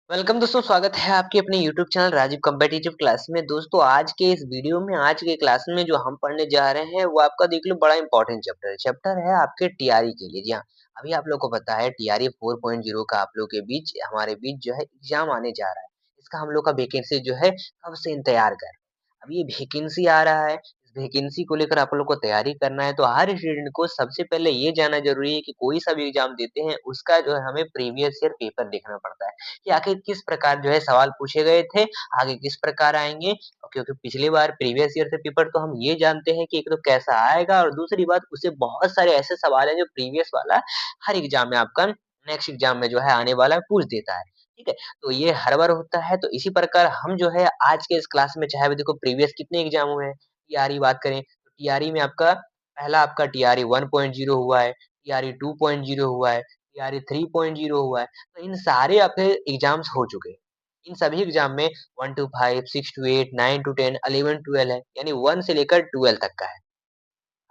Welcome दोस्तों, स्वागत है आपके अपने YouTube channel Rajiv competitive class में। दोस्तों आज के इस वीडियो में आज के क्लास में जो हम पढ़ने जा रहे हैं वो आपका देख लो बड़ा इंपॉर्टेंट चैप्टर है आपके टीआरई के लिए। जी हाँ, अभी आप लोग को पता है टीआरई 4.0 का आप लोग के बीच हमारे बीच जो है एग्जाम आने जा रहा है। इसका हम लोग का वैकेंसी जो है कब से इंतजार कर रहे हैं। अब ये वैकेंसी आ रहा है, इस वैकेंसी को लेकर आप लोग को तैयारी करना है। तो हर स्टूडेंट को सबसे पहले ये जानना जरूरी है कि कोई सा भी एग्जाम देते हैं उसका जो है हमें प्रीवियस ईयर पेपर देखना पड़ता है कि आखिर किस प्रकार जो है सवाल पूछे गए थे, आगे किस प्रकार आएँगे। क्योंकि पिछली बार प्रीवियस ईयर से पेपर तो हम ये जानते हैं कि एक तो कैसा आएगा और दूसरी बात उससे बहुत सारे ऐसे सवाल हैं जो प्रीवियस वाला हर एग्ज़ाम में आपका नेक्स्ट एग्ज़ाम में जो है आने वाला है पूछ देता है। ठीक है? तो ये हर बार होता है, तो इसी प्रकार हम जो है आज के इस क्लास में चाहे अभी देखो प्रीवियस कितने एग्ज़ाम हुए हैं, टीआरई बात करें तो टीआरई में आपका पहला आपका टीआरई 1.0 हुआ है, टीआरई 2.0 हुआ है, टीआरई 3.0 हुआ है। तो इन सारे आपके एग्ज़ाम्स हो चुके हैं। इन सभी एग्ज़ाम में 1 टू 5, 6 टू 8, 9 टू 10, 11 12 है, यानी 1 से लेकर 12 तक का है।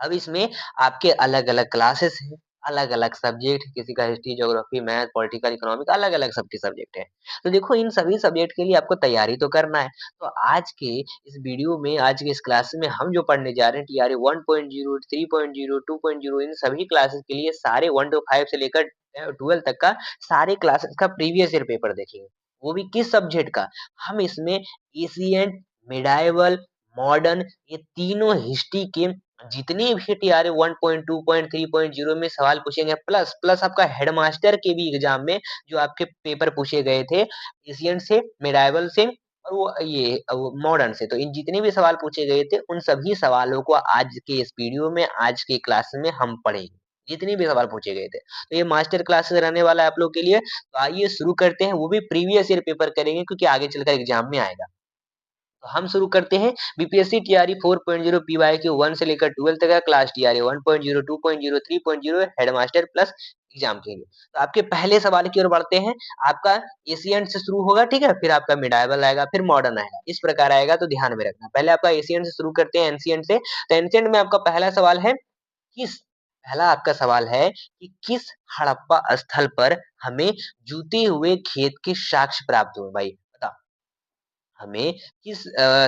अब इसमें आपके अलग-अलग क्लासेस हैं, अलग-अलग सब्जेक्ट, किसी का history, geography, math, political, economic अलग-अलग सबके सब्जेक्ट हैं। तो देखो इन सभी सब्जेक्ट के लिए आपको तैयारी तो करना है। तो आज के इस वीडियो में, आज के इस क्लास में हम जो पढ़ने जा रहे हैं टीआरई 1.0, 3.0, 2.0 इन सभी क्लासेस के लिए सारे 1 टू 5 से लेकर 12 तक का सारे क्लासेस का प्रीवियस ईयर पेपर देखेंगे। वो भी किस सब्जेक्ट का? हम इसमें एशिएंट, मिडाइवल, मॉडर्न ये तीनों हिस्ट्री के जितने भी टीआरए 1.2.3.0 में सवाल पूछे गए प्लस प्लस आपका हेडमास्टर के भी एग्जाम में जो आपके पेपर पूछे गए थे एशियन से, मिडाइवल से और वो मॉडर्न से, तो इन जितने भी सवाल पूछे गए थे उन सभी सवालों को आज के इस वीडियो में आज के क्लास में हम पढ़ेंगे। जितने भी सवाल पूछे गए थे तो ये मास्टर क्लासेस रहने वाला है आप लोग के लिए। तो आइए शुरू करते हैं, वो भी प्रीवियस ईयर पेपर करेंगे क्योंकि आगे चलकर एग्जाम में आएगा। तो हम शुरू करते हैं बीपीएससी टीआरई 4.0 पीवाईक्यू 1 से लेकर 12 तक का class TRE 1.0 2.0 3.0 headmaster plus exam के लिए। तो आपके पहले सवाल की ओर बढ़ते हैं। आपका एशियंट से शुरू होगा, ठीक है, फिर आपका मिडाइवल आएगा, फिर मॉडर्न आएगा, इस प्रकार आएगा, तो ध्यान में रखना। पहले आपका एशियंट से शुरू करते हैं, एंशिएंट से। तो एंशिएंट में आपका पहला सवाल है किस पहला आपका सवाल है कि किस हड़प्पा स्थल पर हमें जूते हुए खेत के साक्ष्य प्राप्त हुए? भाई बताओ हमें किस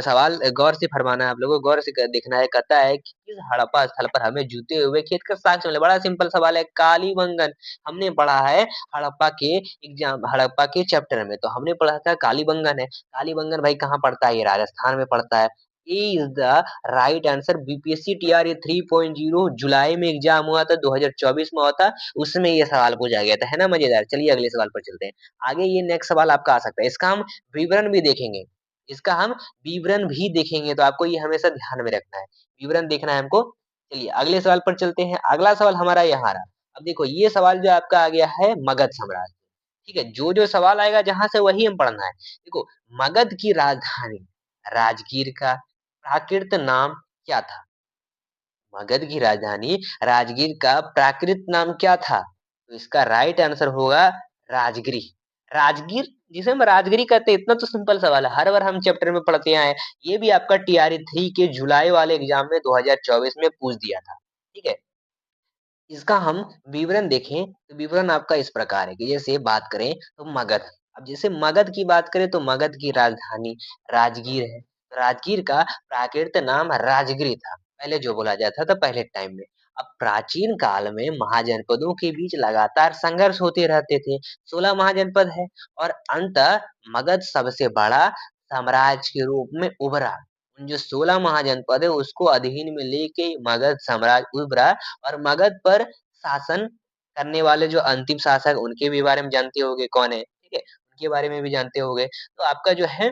सवाल गौर से फरमाना है, आप लोगों को गौर से देखना है। कहता है कि किस हड़प्पा स्थल पर हमें जूते हुए खेत का साक्ष्य मिला। बड़ा सिंपल सवाल है, कालीबंगन। हमने पढ़ा है हड़प्पा के चैप्टर में, तो हमने पढ़ा था कालीबंगन है। कालीबंगन भाई कहाँ पड़ता है? ये राजस्थान में पड़ता है। A is the right answer. BPSC TRE 3.0 जुलाई में एग्जाम हुआ था, 2024 में हुआ था, उसमें ये सवाल पूछा गया था, है ना मजेदार। चलिए अगले सवाल पर चलते हैं। आगे ये नेक्स्ट सवाल आपका आ सकता है, इसका हम विवरण भी देखेंगे। इसका हम विवरण भी देखेंगे, तो आपको ये हमेशा ध्यान में रखना है। विवरण देखना है हमको। चलिए अगले सवाल पर चलते हैं। अगला सवाल हमारा यहाँ रहा। अब देखो ये सवाल जो आपका आ गया है मगध साम्राज्य। ठीक है, जो सवाल आएगा जहां से वही हम पढ़ना है। देखो, मगध की राजधानी राजगीर का प्राकृत नाम क्या था? मगध की राजधानी राजगीर का प्राकृत नाम क्या था? तो इसका राइट आंसर होगा राजगिरी। राजगीर, जिसे हम राजगिरी कहते हैं, इतना तो सिंपल सवाल है, हर बार हम चैप्टर में पढ़ते आए हैं। ये भी आपका टीआरई 3 के जुलाई वाले एग्जाम में 2024 में पूछ दिया था। ठीक है, इसका हम विवरण देखें तो विवरण आपका इस प्रकार है कि जैसे बात करें तो मगध। अब जैसे मगध की बात करें तो मगध की राजधानी राजगीर है। राजगीर का प्राकृत नाम राजगिरी था, पहले जो बोला जाता था पहले टाइम में। अब प्राचीन काल में महाजनपदों के बीच लगातार संघर्ष होते रहते थे। 16 महाजनपद है और अंततः मगध सबसे बड़ा साम्राज्य के रूप में उभरा। उन जो 16 महाजनपद है उसको अधीन में लेके मगध साम्राज्य उभरा। और मगध पर शासन करने वाले जो अंतिम शासक उनके भी बारे में जानते होंगे कौन है, ठीक है? उनके बारे में भी जानते होंगे। तो आपका जो है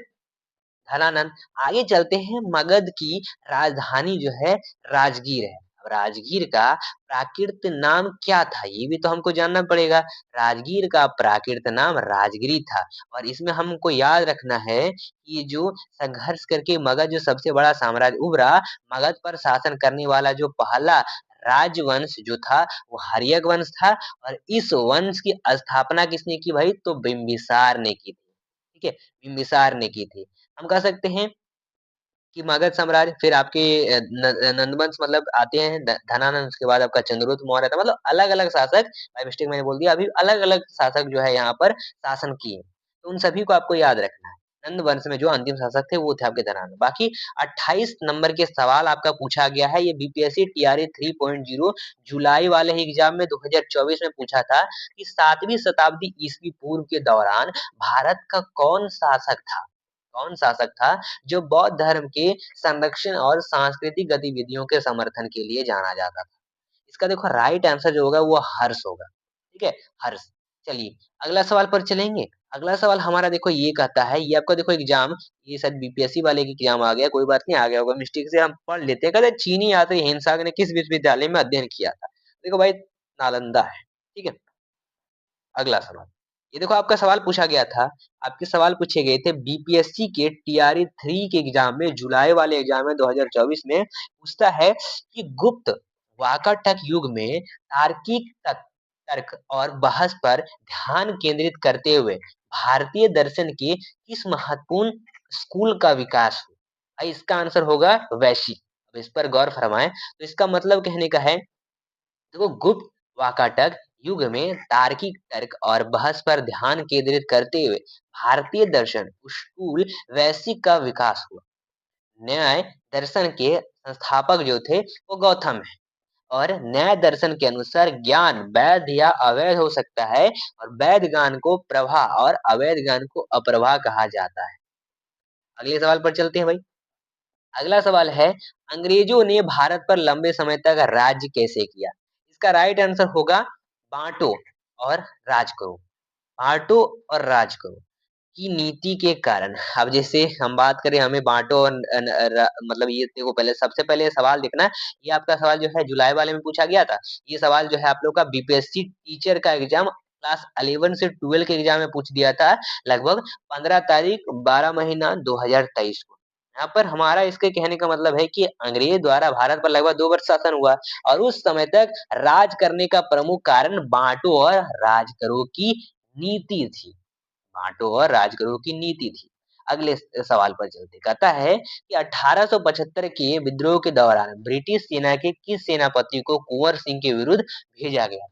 धनानंद। आगे चलते हैं, मगध की राजधानी जो है राजगीर है। अब राजगीर का प्राकृत नाम क्या था? ये भी तो हमको जानना पड़ेगा। राजगीर का प्राकृत नाम राजगिरी था। और इसमें हमको याद रखना है कि जो संघर्ष करके मगध जो सबसे बड़ा साम्राज्य उभरा, मगध पर शासन करने वाला जो पहला राजवंश जो था वो हर्यक वंश था। और इस वंश की स्थापना किसने की भाई? तो बिंबिसार ने की थी। ठीक है, बिंबिसार ने की थी। हम कह सकते हैं कि मगध साम्राज्य, फिर आपके नंदवंश मतलब आते हैं धनानंद, उसके बाद आपका चंद्रगुप्त मौर्य था। मतलब अलग-अलग शासक, बाय मिस्टेक मैंने बोल दिया, अभी अलग-अलग शासक जो है यहाँ पर शासन किए। तो उन सभी को आपको याद रखना है। नंद वंश में जो अंतिम शासक थे वो थे आपके धनान। बाकी 28 नंबर के सवाल आपका पूछा गया है। ये बीपीएससी टीआरई 3.0 जुलाई वाले एग्जाम में 2024 में पूछा था कि 7वीं शताब्दी ईस्वी पूर्व के दौरान भारत का कौन शासक था जो बौद्ध धर्म के संरक्षण और सांस्कृतिक गतिविधियों के समर्थन के लिए जाना जाता था। इसका देखो राइट आंसर जो होगा वो हर्ष होगा। ठीक है, हर्ष। चलिए अगला सवाल पर चलेंगे। अगला सवाल हमारा देखो ये कहता है, ये आपका देखो एग्जाम, ये शायद बीपीएससी वाले की एग्जाम आ गया, कोई बात नहीं, आ गया होगा मिस्टेक से, हम पढ़ लेते हैं। कहते हैं चीनी यात्री हिंसाक ने किस विश्वविद्यालय में अध्ययन किया था? देखो भाई, नालंदा है। ठीक है, अगला सवाल। ये देखो आपका सवाल पूछा गया था, आपके सवाल पूछे गए थे बीपीएससी के टीआरई 3 के एग्जाम में, जुलाई वाले एग्जाम में 2024 में पूछता है कि गुप्त वाकाटक युग में तार्किक तर्क और बहस पर ध्यान केंद्रित करते हुए भारतीय दर्शन के किस महत्वपूर्ण स्कूल का विकास हुआ? भाई इसका आंसर होगा वैशिक। अब इस पर गौर फरमाएं, तो इसका मतलब कहने का है, देखो गुप्त वाकाटक युग में तार्किक तर्क और बहस पर ध्यान केंद्रित करते हुए भारतीय दर्शन स्कूल वैशिक का विकास हुआ। न्याय दर्शन के संस्थापक जो थे वो गौतम है, और न्याय दर्शन के अनुसार ज्ञान वैध या अवैध हो सकता है, और वैध ज्ञान को प्रभा और अवैध ज्ञान को अप्रभा कहा जाता है। अगले सवाल पर चलते हैं भाई। अगला सवाल है, अंग्रेजों ने भारत पर लंबे समय तक राज्य कैसे किया? इसका राइट आंसर होगा बांटो और राज करो। बांटो और राज करो की नीति के कारण। अब जैसे हम बात करें, हमें बांटो और मतलब ये देखो, पहले सबसे पहले सवाल देखना है। ये आपका सवाल जो है जुलाई वाले में पूछा गया था। ये सवाल जो है आप लोग का बीपीएससी टीचर का एग्जाम क्लास 11 से 12 के एग्जाम में पूछ दिया था, लगभग 15 तारीख 12 महीना 2023 को। यहाँ पर हमारा इसके कहने का मतलब है कि अंग्रेज द्वारा भारत पर लगभग 2 वर्ष शासन हुआ, और उस समय तक राज करने का प्रमुख कारण बांटो और राज करो की नीति थी। बांटो और राजगुरु की नीति थी। अगले सवाल पर चलते, कहता है कि 1875 के विद्रोह के दौरान ब्रिटिश सेना के किस सेनापति को कुंवर सिंह के विरुद्ध भेजा गया?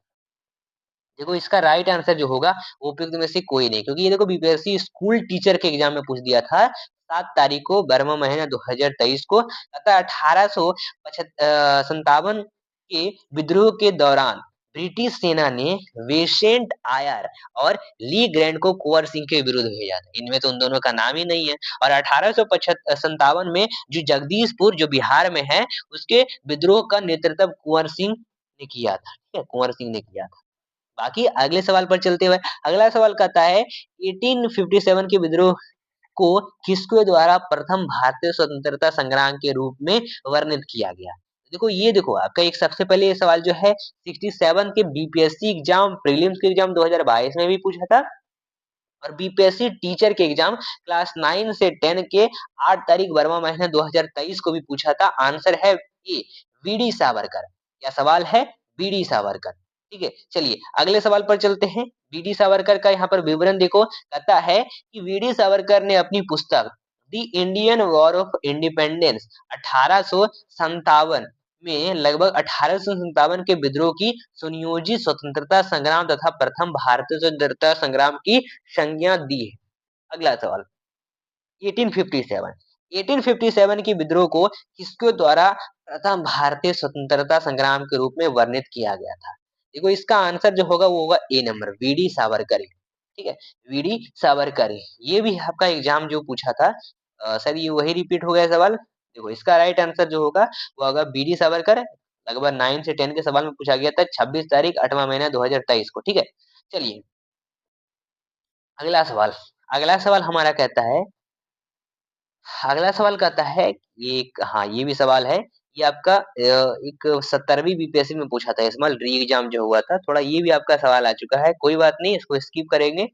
देखो इसका राइट आंसर जो होगा वो उपयुक्त में से कोई नहीं, क्योंकि ये देखो बीपीएससी स्कूल टीचर के एग्जाम में पूछ दिया था 7 तारीख को 12वां महीना 2023 को। अतः 1857 के विद्रोह के दौरान ब्रिटिश सेना ने वेसेंट आयर और ली ग्रैंड को कुंवर सिंह के विरुद्ध भेजा था। इनमें तो उन दोनों का नाम ही नहीं है। और 1857 में जो जगदीशपुर जो बिहार में है, उसके विद्रोह का नेतृत्व कुंवर सिंह ने किया था। ठीक है, कुंवर सिंह ने किया था। बाकी अगले सवाल पर चलते हुए, अगला सवाल कहता है 1857 के विद्रोह को किसके द्वारा प्रथम भारतीय स्वतंत्रता संग्राम के रूप में वर्णित किया गया? देखो ये देखो आपका एक सबसे पहले ये सवाल जो है 67 के बीपीएससी एग्जाम प्रीलिम्स के एग्जाम 2022 में भी पूछा था, और बीपीएससी टीचर के एग्जाम क्लास 9 से 10 के 8 तारीख 12वां महीना 2023 को भी पूछा था। आंसर है ए, वीडी सावरकर। क्या सवाल है? वीडी सावरकर। ठीक है, चलिए अगले सवाल पर चलते हैं। वीडी सावरकर का यहाँ पर विवरण देखो, कहता है कि वीडी सावरकर ने अपनी पुस्तक the Indian war of independence 1857 में लगभग 1857 के विद्रोह की सुनियोजित स्वतंत्रता संग्राम तथा प्रथम भारतीय स्वतंत्रता संग्राम की संज्ञा दी है। अगला सवाल 1857 1857 की विद्रोह को किसके द्वारा प्रथम भारतीय स्वतंत्रता संग्राम के रूप में वर्णित किया गया था? देखो इसका आंसर जो होगा वो होगा ए नंबर, वीडी सावरकर। ठीक है, वीडी सावरकर। ये भी आपका एग्जाम जो पूछा था, सर ये वही रिपीट हो गया सवाल। देखो इसका राइट आंसर जो होगा वो होगा वीडी सावरकर। लगभग 9 से 10 के सवाल में पूछा गया था 26 तारीख 8वां महीना 2023 को। ठीक है, चलिए अगला सवाल। अगला सवाल हमारा कहता है, अगला सवाल कहता है, एक हाँ ये भी सवाल है। ये आपका एक 17वीं बीपीएससी में पूछा था, इस बार री एग्जाम जो हुआ था, थोड़ा ये भी आपका सवाल आ चुका है, कोई बात नहीं, इसको स्किप करेंगे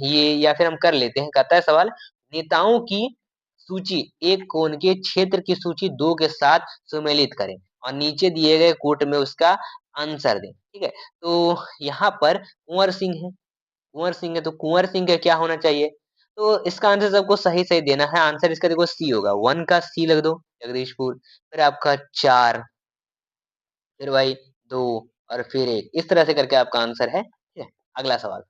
ये, या फिर हम कर लेते हैं। कहता है सवाल, नेताओं की सूची एक कोण के क्षेत्र की सूची 2 के साथ सुमेलित करें और नीचे दिए गए कोट में उसका आंसर दें। ठीक है, तो यहाँ पर कुंवर सिंह है, कुंवर सिंह है, तो कुंवर सिंह का क्या होना चाहिए? तो इसका आंसर सबको सही सही देना है। आंसर इसका देखो सी होगा, 1 का सी लग दो, जगदीशपुर, फिर आपका 4, फिर भाई 2, और फिर 1, इस तरह से करके आपका आंसर है। ठीक है, अगला सवाल।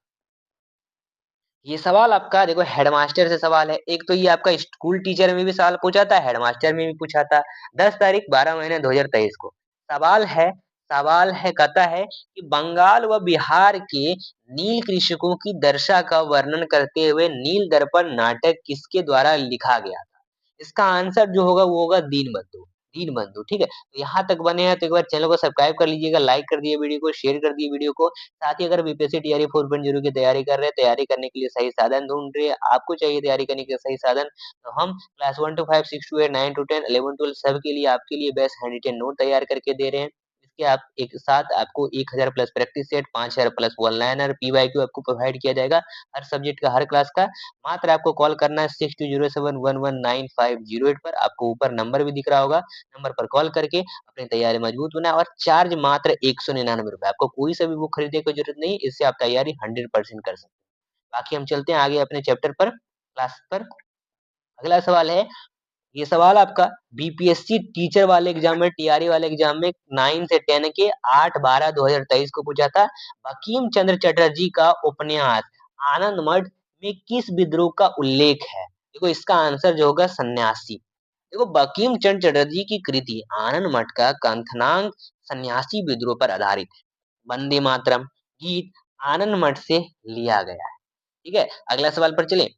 ये सवाल आपका देखो हेडमास्टर से सवाल है। एक तो ये आपका स्कूल टीचर में भी सवाल पूछा था, हेडमास्टर में भी पूछा था। 10 तारीख 12 महीने 2023 को। सवाल है सवाल है कहता है कि बंगाल व बिहार के नील कृषकों की दशा का वर्णन करते हुए नील दर्पण नाटक किसके द्वारा लिखा गया था? इसका आंसर जो होगा वो होगा दीनबंधु। दीनबंधु, ठीक है? तो यहाँ तक बने हैं तो एक बार चैनल को सब्सक्राइब कर लीजिएगा, लाइक कर दिए वीडियो को, शेयर कर दिए वीडियो को। साथ ही अगर बीपीएससी टीआरई 4.0 की तैयारी कर रहे हैं, तैयारी करने के लिए सही साधन ढूंढ रहे हैं, आपको चाहिए तैयारी करने के लिए सही साधन, तो हम क्लास 1 to 5, 6 to 8, 9 to 10, 11 12 सबके लिए आपके लिए बेस्ट हैंड रिटेन नोट तैयार करके दे रहे हैं। इसके आप एक साथ आपको 1000 plus practice set, 5000 plus one liner, PYQ आपको प्रोवाइड किया जाएगा हर सब्जेक्ट का, हर क्लास का। मात्र आपको कॉल करना है 6207119508 पर। आपको ऊपर नंबर भी दिख रहा होगा, नंबर पर कॉल करके अपनी तैयारी मजबूत बनाएं और चार्ज मात्र 199 रुपए। आपको कोई सा भी बुक खरीदने की जरूरत नहीं, इससे आप तैयारी 100% कर सकते हैं। बाकी हम चलते हैं आगे अपने चैप्टर पर, क्लास पर। अगला सवाल है, ये सवाल आपका बीपीएससी टीचर वाले एग्जाम में, टीआरई वाले एग्जाम में 9 से 10 के 8/12/2023 को पूछा था। बंकिम चंद्र चटर्जी का उपन्यास आनंद मठ में किस विद्रोह का उल्लेख है? देखो इसका आंसर जो होगा सन्यासी। देखो बंकिम चंद्र चटर्जी की कृति आनंद मठ का कंथनांक सन्यासी विद्रोह पर आधारित है। वंदे मातरम गीत आनंद मठ से लिया गया है। ठीक है, अगला सवाल पर चले।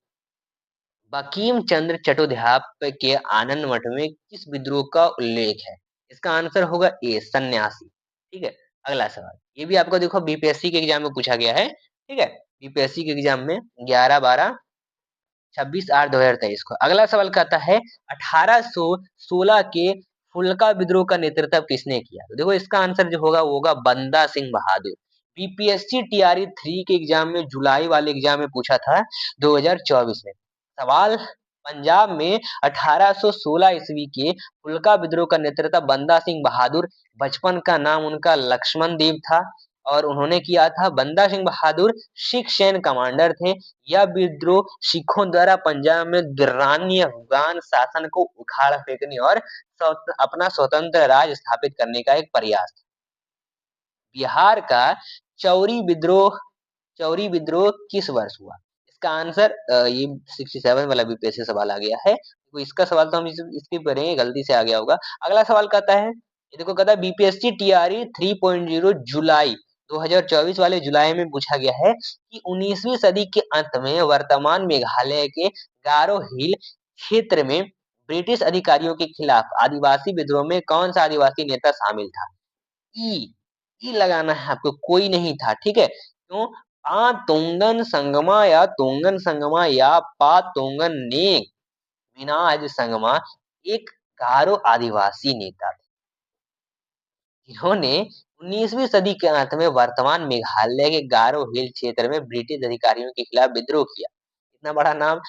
बंकिम चंद्र चट्टोपाध्याय के आनंद मठ में किस विद्रोह का उल्लेख है? इसका आंसर होगा ए सन्यासी। ठीक है, अगला सवाल ये भी आपको देखो बीपीएससी के एग्जाम में पूछा गया है। ठीक है, बीपीएससी के एग्जाम में 11/12/26/8/2023 को। अगला सवाल कहता है 1816 के फुल्का विद्रोह का नेतृत्व किसने किया? तो देखो इसका आंसर जो होगा वो होगा बंदा सिंह बहादुर। बीपीएससी टीआरई 3 के एग्जाम में, जुलाई वाले एग्जाम में पूछा था 2024 में। सवाल, पंजाब में 1816 ईस्वी के फुल्का विद्रोह का नेतृत्व बंदा सिंह बहादुर, बचपन का नाम उनका लक्ष्मण देव था और उन्होंने किया था। बंदा सिंह बहादुर सिख सैन्य कमांडर थे। यह विद्रोह सिखों द्वारा पंजाब में दुर्रानी अफगान शासन को उखाड़ फेंकने और अपना स्वतंत्र राज्य स्थापित करने का एक प्रयास था। बिहार का चौरी विद्रोह चौरी विद्रोह किस वर्ष हुआ? इसका आंसर ये 67 वाला बीपीएससी सवाल आ गया है। तो इसका सवाल तो हम इसके पढ़ेंगे, गलती से आ गया होगा। अगला सवाल कहता है, ये देखो कहता है बीपीएससी टीआरई 3.0 जुलाई 2024 वाले जुलाई में पूछा गया है कि 19वीं सदी के अंत में वर्तमान मेघालय के गारो हिल क्षेत्र में ब्रिटिश अधिकारियों के खिलाफ आदिवासी विद्रोह में कौन सा आदिवासी नेता शामिल था? ई ई लगाना है आपको, कोई नहीं था। ठीक है, क्यों? तोंगन संगमा या पा तोंगन ने मिनाज संगमा एक गारो आदिवासी नेता थे, जिन्होंने 19वीं सदी के अंत में वर्तमान मेघालय के गारो हिल क्षेत्र में ब्रिटिश अधिकारियों के खिलाफ विद्रोह किया। इतना बड़ा नाम।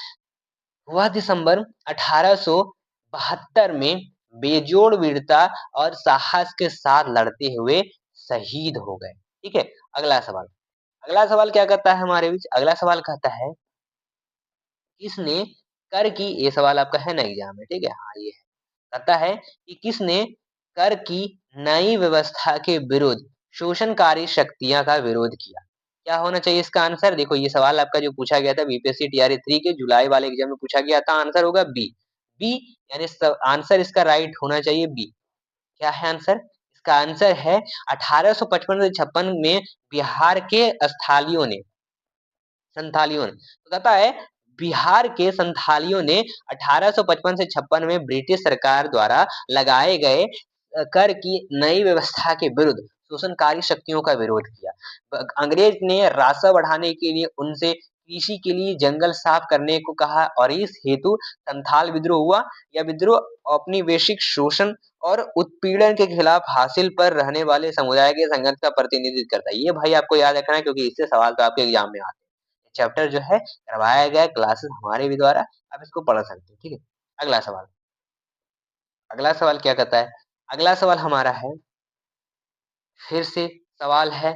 वह दिसंबर 1872 में बेजोड़ वीरता और साहस के साथ लड़ते हुए शहीद हो गए। ठीक है, अगला सवाल। अगला सवाल क्या कहता है हमारे बीच? अगला सवाल कहता है, किसने कर की, ये सवाल आपका है ना एग्जाम में, ठीक है, हाँ ये है। कहता है कि किसने कर की नई व्यवस्था के विरुद्ध शोषणकारी शक्तियां का विरोध किया? क्या होना चाहिए इसका आंसर? देखो ये सवाल आपका जो पूछा गया था बीपीएससी टीआरई 3 के जुलाई वाले एग्जाम में पूछा गया था, आंसर होगा बी। बी यानी आंसर इसका राइट होना चाहिए बी। क्या है आंसर? इसका आंसर है 1855 से 56 में बिहार के संथालियों ने, तो कहता है बिहार के संथालियों ने 1855 से 56 में ब्रिटिश सरकार द्वारा लगाए गए कर की नई व्यवस्था के विरुद्ध शोषणकारी शक्तियों का विरोध किया। अंग्रेज ने राजस्व बढ़ाने के लिए उनसे कृषि के लिए जंगल साफ करने को कहा और इस हेतु संथाल विद्रोह हुआ। यह विद्रोह अपनी वैश्विक शोषण और उत्पीड़न के खिलाफ हासिल पर रहने वाले समुदाय के संघर्ष का प्रतिनिधित्व करता है। ये भाई आपको याद रखना है क्योंकि इससे सवाल तो आपके एग्जाम में आते हैं। चैप्टर जो है करवाया गया क्लासेस हमारे भी द्वारा, आप इसको पढ़ सकते हैं। ठीक है, अगला सवाल। अगला सवाल क्या कहता है? अगला सवाल हमारा है, फिर से सवाल है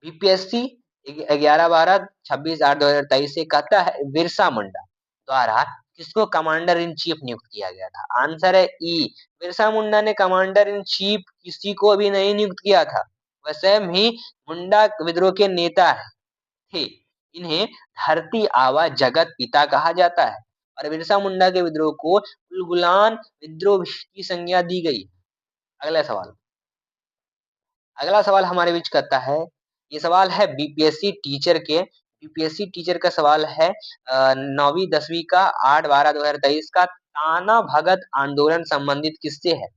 बीपीएससी 11/12/26/8/2023 से, कहता है बिरसा मुंडा द्वारा किसको कमांडर इन चीफ नियुक्त किया गया था? आंसर है ई। बिरसा मुंडा ने कमांडर इन चीफ किसी को भी नहीं नियुक्त किया था, वह स्वयं ही मुंडा विद्रोह के नेता थे। इन्हें धरती आबा जगत पिता कहा जाता है और बिरसा मुंडा के विद्रोह को उलगुलान विद्रोह की संज्ञा दी गई। अगला सवाल। अगला सवाल हमारे बीच करता है, ये सवाल है बीपीएससी टीचर के। बीपीएससी टीचर का सवाल है 9वीं 10वीं का 8/12/2023 का ताना भगत आंदोलन संबंधित किससे है?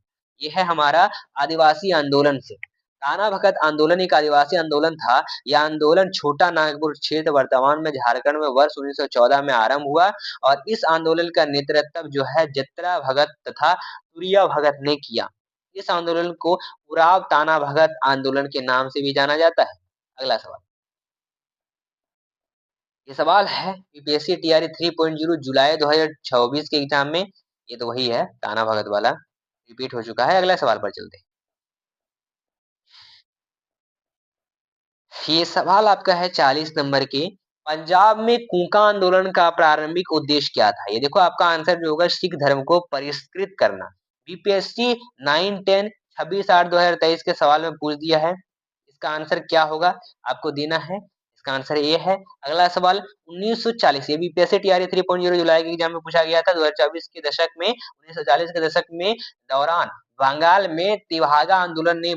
ये है हमारा आदिवासी आंदोलन से। ताना भगत आंदोलन एक आदिवासी आंदोलन था। यह आंदोलन छोटा नागपुर क्षेत्र वर्तमान में झारखंड में वर्ष 1914 में आरंभ हुआ और इस आंदोलन का नेतृत्व जो है जत्रा भगत तथा तुरिया भगत ने किया। इस आंदोलन को उराव ताना भगत आंदोलन के नाम से भी जाना जाता है। अगला सवाल। ये सवाल है यूपीएससी टीआरई 3.0 जुलाई 2024 के एग्जाम में। ये तो वही है ताना भगत वाला, रिपीट हो चुका है। अगला सवाल पर चलते हैं। ये सवाल आपका है 40 नंबर के। पंजाब में कूका आंदोलन का प्रारंभिक उद्देश्य क्या था? ये देखो आपका आंसर जो होगा सिख धर्म को परिष्कृत करना। बीपीएससी 9, 10, 26/8/2023 के सवाल में पूछ दिया है। इसका आंसर क्या होगा आपको देना है। इसका आंसर ए है। अगला सवाल 1940, ये बीपीएससी टीआरई 3.0 जुलाई के एग्जाम में पूछा गया था। 2024 के दशक में 1940 के दशक में दौरान बंगाल में तिभागा आंदोलन ने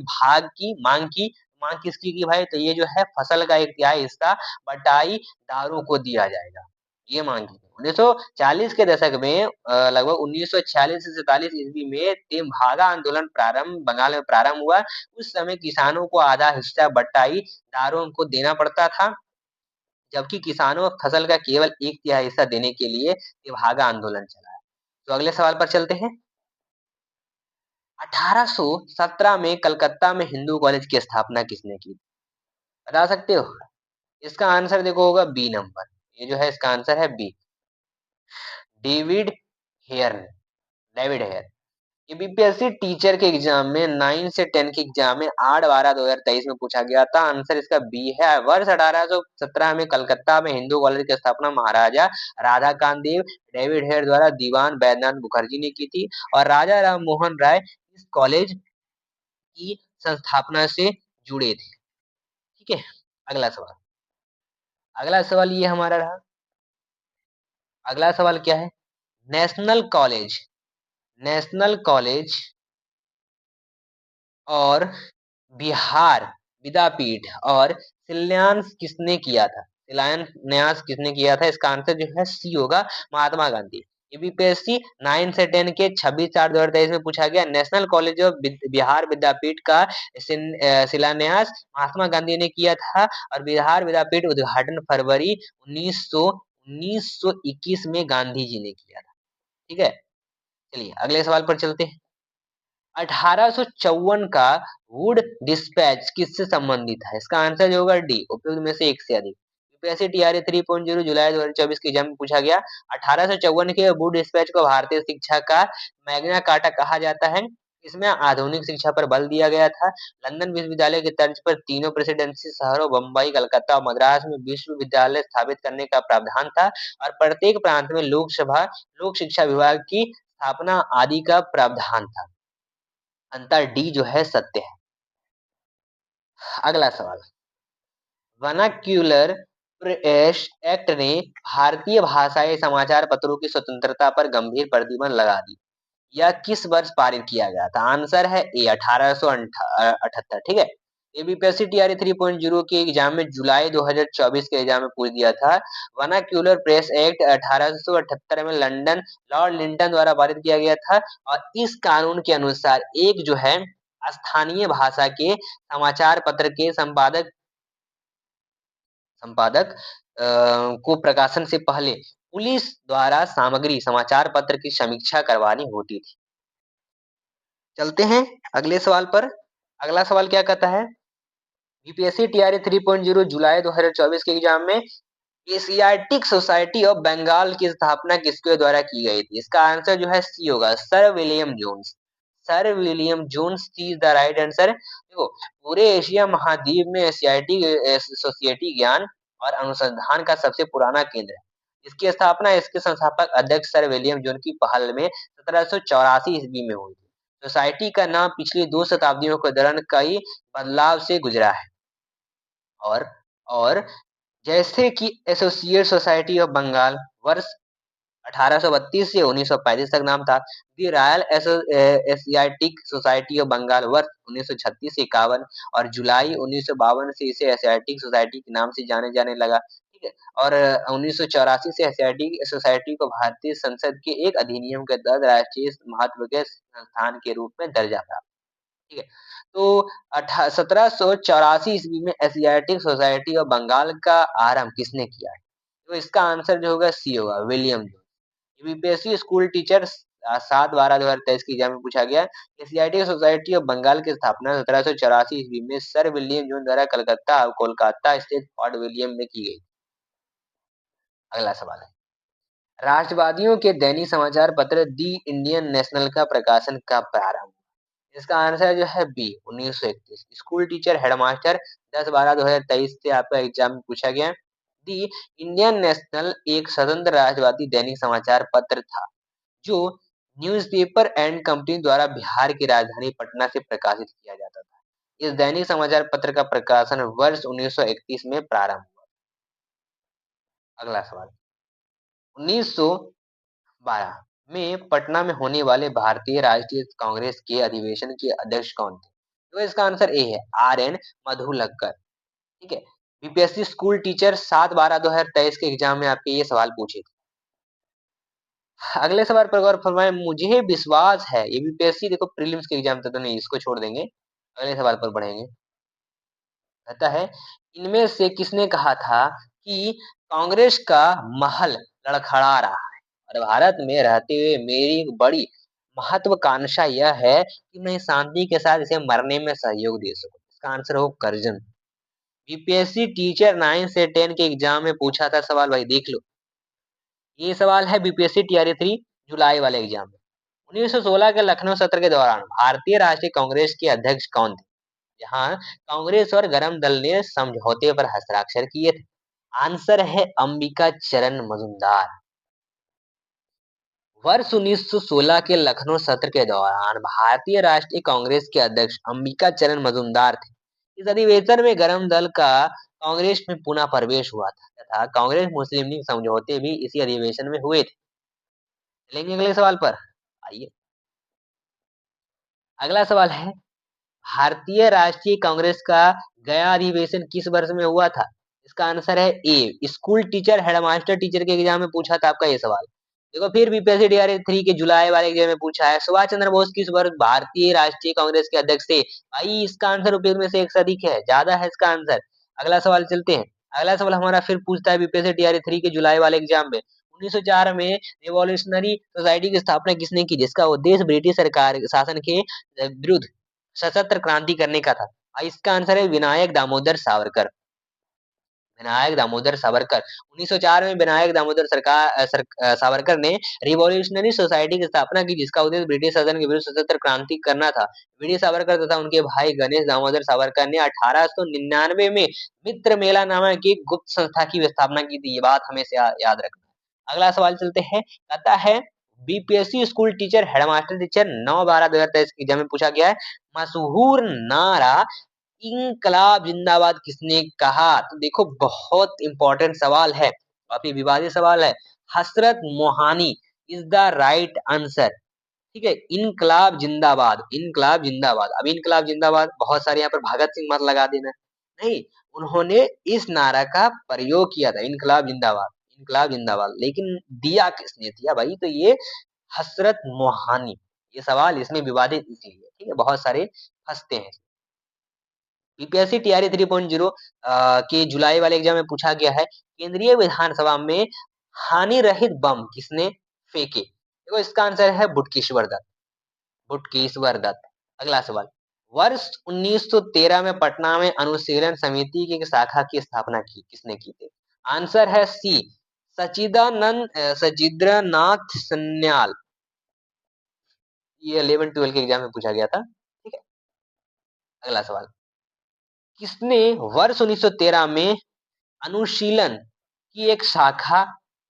मांग किसकी की भाई? तो ये जो है फसल का एक तिहाई हिस्सा बटाईदारों को दिया जाएगा, ये मांग की। 1940 के दशक में लगभग 1946 से 47 ईस्वी में तेभागा आंदोलन बंगाल में प्रारंभ हुआ। उस समय किसानों को आधा हिस्सा बटाईदारों को देना पड़ता था, जबकि किसानों फसल का केवल एक तिहाई हिस्सा देने के लिए तेभागा आंदोलन चलाया। तो अगले सवाल पर चलते हैं। 1817 में कलकत्ता में हिंदू कॉलेज की स्थापना किसने की? बता सकते हो? इसका आंसर देखो होगा बी नंबर। ये जो है इसका आंसर है बी, डेविड हेयर ने। David Hare. ये बीपीएससी टीचर के एग्जाम में 9 से 10 के एग्जाम में 8/12/2023 में पूछा गया था। आंसर इसका बी है। वर्ष 1817 में कलकत्ता में हिंदू कॉलेज की स्थापना महाराजा राधाकांत देव डेविड हेयर द्वारा दीवान बैद्यनाथ मुखर्जी ने की थी और राजा राम मोहन राय इस कॉलेज की संस्थापना से जुड़े थे। ठीक है। अगला सवाल। अगला सवाल ये हमारा रहा। अगला सवाल क्या है? नेशनल कॉलेज नेशनल कॉलेज और बिहार विद्यापीठ और शिलान्यास किसने किया था? शिलान्यास किसने किया था? इसका आंसर जो है सी होगा, महात्मा गांधी। ये बीपीएससी 9 से 10 के 26/4/2023 में पूछा गया। नेशनल कॉलेज ऑफ बिहार विद्यापीठ का शिलान्यास महात्मा गांधी ने किया था और बिहार विद्यापीठ उद्घाटन फरवरी 1921 में गांधी जी ने किया था। ठीक है। चलिए अगले सवाल पर चलते हैं। 1854 का वुड डिस्पैच किससे संबंधित है? इसका आंसर जो होगा डी, उपयुक्त में से एक से अधिक। यूपीएससी टीआरई 3.0 जुलाई 2024 के एग्जाम में पूछा गया। 1854 के वुड डिस्पैच को भारतीय शिक्षा का मैग्ना कार्टा कहा जाता है। इसमें आधुनिक शिक्षा पर बल दिया गया था। लंदन विश्वविद्यालय की तर्ज पर तीनों प्रेसिडेंसी शहरों बम्बई, कलकत्ता और मद्रास में विश्वविद्यालय स्थापित करने का प्रावधान था और प्रत्येक प्रांत में लोक शिक्षा विभाग की स्थापना आदि का प्रावधान था। अंतर डी जो है सत्य है। अगला सवाल। वर्नाक्यूलर प्रेस एक्ट ने भारतीय भाषाई समाचार पत्रों की स्वतंत्रता पर गंभीर प्रतिबंध लगा दी। यह किस वर्ष पारित किया गया था? आंसर है ए 1878। ठीक है। एबीपीएससी टीआरई 3.0 के एग्जाम में जुलाई 2024 के एग्जाम में पूछ दिया था। वर्नाक्यूलर प्रेस एक्ट 1878 में लंदन लॉर्ड लिंटन द्वारा पारित किया गया था और इस कानून के अनुसार एक जो है स्थानीय भाषा के समाचार पत्र के संपादक को प्रकाशन से पहले पुलिस द्वारा सामग्री समाचार पत्र की समीक्षा करवानी होती थी। चलते हैं अगले सवाल पर। अगला सवाल क्या कहता है? यूपीएससी टीआरई 3.0 जुलाई 2024 के एग्जाम में एशियाटिक सोसाइटी ऑफ बंगाल की स्थापना किसके द्वारा की गई थी? इसका आंसर जो है सी होगा, sir William Jones. Sir William Jones is the right answer. देखो पूरे एशिया महाद्वीप में एशियाटिक सोसाइटी ज्ञान और अनुसंधान का सबसे पुराना केंद्र है। इसकी स्थापना इसके संस्थापक अध्यक्ष सर विलियम जोन की पहल में 1784 ईस्वी में हुई थी। सोसाइटी का नाम पिछली 2 शताब्दियों के दौरान कई बदलाव से गुजरा है और जैसे कि एसोसिएट सोसाइटी ऑफ बंगाल वर्ष 1832 से 1935 तक नाम था। The Royal Asiatic Society of Bengal वर्ष 1936 से 51 और जुलाई 1952 से इसे एशियाटिक सोसाइटी के नाम से जाने जाने लगा। ठीक है। और 1984 से एशियाटिक सोसाइटी को भारतीय संसद के एक अधिनियम के तहत राष्ट्रीय महत्व के संस्थान के रूप में दर्जा था। ठीक है। तो 1784 ईस्वी में एशियाटिक सोसाइटी ऑफ बंगाल का आरंभ किसने किया है? तो इसका आंसर जो होगा सी होगा, William Jones. UPSC school teacher 7/12/2023 के एग्जाम में पूछा गया। एशियाटिक सोसाइटी ऑफ बंगाल की स्थापना 1784 ईस्वी में सर विलियम जोन्स द्वारा कलकत्ता और कोलकाता स्थित फोर्ट विलियम में की गई। अगला सवाल है, राष्ट्रवादियों के दैनिक समाचार पत्र दी इंडियन नेशनल का प्रकाशन कब प्रारंभ? इसका आंसर जो है बी 1931। स्कूल टीचर हेडमास्टर 10/12/2023 से आपका एग्जाम में पूछा गया। दी इंडियन नेशनल एक स्वतंत्र राष्ट्रवादी दैनिक समाचार पत्र था जो न्यूज़पेपर एंड कंपनी द्वारा बिहार की राजधानी पटना से प्रकाशित किया जाता था। इस दैनिक समाचार पत्र का प्रकाशन वर्ष 1931 में प्रारंभ हुआ। अगला सवाल, 1912 में पटना में होने वाले भारतीय राष्ट्रीय कांग्रेस के अधिवेशन के अध्यक्ष कौन थे? तो इसका आंसर ए है आर.एन. मधुलकर। ठीक है। बीपीएससी स्कूल टीचर 7/12/2023 के एग्जाम में आपके ये सवाल पूछे थे। अगले सवाल पर गौर फरमाएं, मुझे विश्वास है ये बीपीएससी देखो प्रीलिम्स के एग्जाम था तो नहीं, इसको छोड़ देंगे। अगले सवाल पर बढ़ेंगे। कहता है, इनमें से किसने कहा था कि कांग्रेस का महल लड़खड़ा रहा है और भारत में रहते हुए मेरी एक बड़ी महत्वाकांक्षा यह है कि मैं शांति के साथ इसे मरने में सहयोग दे सकूं। इसका आंसर हो करजन। बीपीएससी टीचर 9 से 10 के एग्जाम में पूछा था सवाल, भाई देख लो। ये सवाल है बीपीएससी टीआरई 3 जुलाई वाले एग्जाम में। 1916 के लखनऊ सत्र के दौरान भारतीय राष्ट्रीय कांग्रेस के अध्यक्ष कौन थे? यहाँ कांग्रेस और गरम दल ने समझौते पर हस्ताक्षर किए थे। आंसर है अंबिका चरण मजूमदार। वर्ष 1916 के लखनऊ सत्र के दौरान भारतीय राष्ट्रीय कांग्रेस के अध्यक्ष अंबिका चरण मजूमदार थे। इस अधिवेशन में गरम दल का कांग्रेस में पुनः प्रवेश हुआ था तथा कांग्रेस मुस्लिम लीग समझौते भी इसी अधिवेशन में हुए थे। चलेंगे अगले सवाल पर। आइए, अगला सवाल है, भारतीय राष्ट्रीय कांग्रेस का गया अधिवेशन किस वर्ष में हुआ था? इसका आंसर है ए स्कूल टीचर हेडमास्टर टीचर के एग्जाम में पूछा था आपका ये सवाल। देखो फिर बीपीएससी डीआरई 3 के जुलाई वाले एग्जाम में पूछा है, सुभाष चंद्र बोस किस वर्ष भारतीय राष्ट्रीय कांग्रेस के अध्यक्ष थे? भाई इसका आंसर उपयुक्त में से एक से अधिक है, ज्यादा है इसका आंसर। अगला सवाल चलते हैं। अगला सवाल हमारा फिर पूछता है बीपीएससी डीआरई 3 के जुलाई वाले एग्जाम में, 1904 में रिवॉल्यूशनरी सोसाइटी की स्थापना किसने की जिसका उद्देश्य ब्रिटिश सरकार शासन के विरुद्ध सशस्त्र क्रांति करने का था? इसका आंसर है विनायक दामोदर सावरकर। विनायक दामोदर सावरकर 1904 में विनायक दामोदर सावरकर ने रिवॉल्यूशनरी सोसाइटी की स्थापना की जिसका उद्देश्य ब्रिटिश शासन के विरुद्ध सशस्त्र क्रांति करना था। वीर सावरकर तथा उनके भाई गणेश दामोदर सावरकर ने 1899 में मित्र मेला नामक एक गुप्त संस्था की स्थापना की थी। ये बात हमेशा याद रखना। अगला सवाल चलते हैं। कहता है, BPSC school teacher headmaster teacher 9/12/2023 के एग्जाम में पूछा गया है, मशहूर नारा इनकलाब जिंदाबाद किसने कहा? तो देखो बहुत इंपॉर्टेंट सवाल है, काफी विवादित सवाल है। हसरत Mohani is the right answer. ठीक है, इनकलाब जिंदाबाद, इनकलाब जिंदाबाद। अब इनकलाब जिंदाबाद बहुत सारे यहाँ पर भगत सिंह मत लगा देना, नहीं, उन्होंने इस नारा का प्रयोग किया था, इनकलाब जिंदाबाद, इनकलाब जिंदाबाद। लेकिन दिया किसने दिया भाई? तो ये हसरत मोहानी। ये सवाल इसमें विवादित इसलिए, ठीक है, बहुत सारे फंसते हैं। बीपीएससी टीआरई 3.0 के जुलाई वाले एग्जाम में पूछा गया है, केंद्रीय विधानसभा में हानि रहित बम किसने फेंके? देखो इसका आंसर है बुटकेश्वर दत्त, बुटकेश्वर दत्त। अगला सवाल, वर्ष 1913 में पटना में अनुशीलन समिति की एक शाखा की स्थापना की किसने की थी? आंसर है सी सचिद्रनाथ सन्याल। ये 11-12 के एग्जाम में पूछा गया था। ठीक है। अगला सवाल, किसने वर्ष 1913 में अनुशीलन की एक शाखा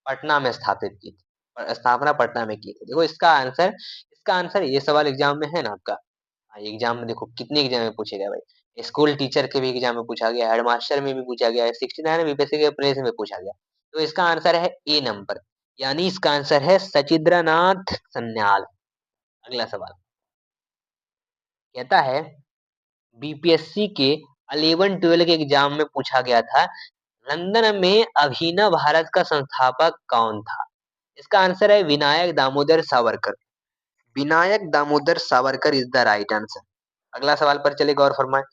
पटना में स्थापित की थी? स्थापना पटना में की थी। देखो इसका आंसर ये सवाल एग्जाम में है ना आपका। एग्जाम में देखो कितने एग्जाम में पूछे गए भाई। स्कूल टीचर के भी एग्जाम में पूछा गया, हेडमास्टर में भी पूछा गया है, 69 बीपीएससी के प्रेस में पूछा गया। तो इसका आंसर है ए नंबर, यानी इसका आंसर है सचिंद्रनाथ सन्याल। अगला सवाल कहता है बीपीएससी के 11-12 के एग्जाम में पूछा गया था, लंदन में अभिनव भारत का संस्थापक कौन था? इसका आंसर है Vinayak Damodar Savarkar. Vinayak Damodar Savarkar is the right answer. अगला सवाल पर चले गौर फरमाएं।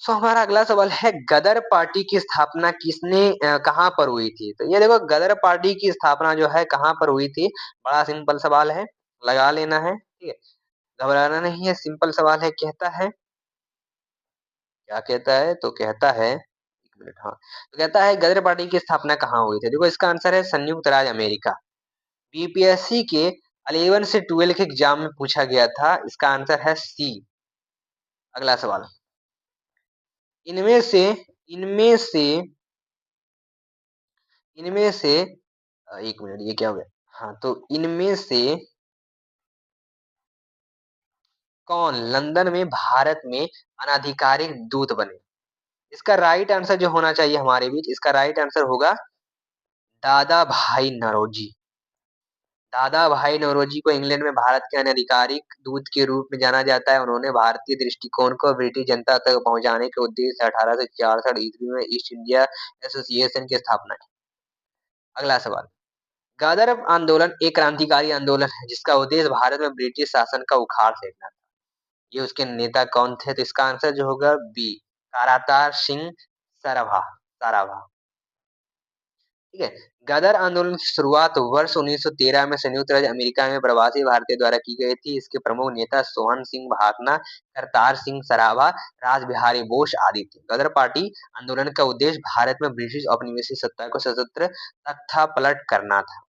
हमारा अगला सवाल है गदर पार्टी की स्थापना किसने कहाँ पर हुई थी? तो ये देखो गदर पार्टी की स्थापना जो है कहाँ पर हुई थी? बड़ा सिंपल सवाल है, लगा लेना है, ठीक है, घबराना नहीं है, सिंपल सवाल है। कहता है, क्या कहता है? तो कहता है, एक मिनट, हाँ, तो कहता है गदर पार्टी की स्थापना कहाँ हुई थी? देखो इसका आंसर है संयुक्त राज्य अमेरिका। बीपीएससी के 11 से 12 के एग्जाम में पूछा गया था, इसका आंसर है सी। अगला सवाल, इनमें से इनमें से इनमें से एक मिनट, ये क्या हो गया? हाँ, तो इनमें से कौन लंदन में भारत में अनाधिकारिक दूत बने? इसका राइट आंसर जो होना चाहिए हमारे बीच, इसका राइट आंसर होगा दादा भाई नौरोजी। दादा भाई नौरोजी को इंग्लैंड में भारत के अनधिकारिक दूत के रूप में जाना जाता है। उन्होंने भारतीय दृष्टिकोण को ब्रिटिश जनता तक पहुंचाने के उद्देश्य से 1864 ईस्वी में ईस्ट इंडिया एसोसिएशन की स्थापना की। अगला सवाल, गदर आंदोलन एक क्रांतिकारी आंदोलन है जिसका उद्देश्य भारत में ब्रिटिश शासन का उखाड़ फेंकना था। ये उसके नेता कौन थे? तो इसका आंसर जो होगा बी, कारातार सिंह सराभा। सराभा, ठीक है। गदर आंदोलन की शुरुआत वर्ष 1913 में संयुक्त राज्य अमेरिका में प्रवासी भारतीय द्वारा की गई थी। इसके प्रमुख नेता सोहन सिंह भाकना, करतार सिंह सराभा, राज बिहारी बोस आदि थे। गदर पार्टी आंदोलन का उद्देश्य भारत में ब्रिटिश औपनिवेशिक सत्ता को सशस्त्र तख्तापलट करना था।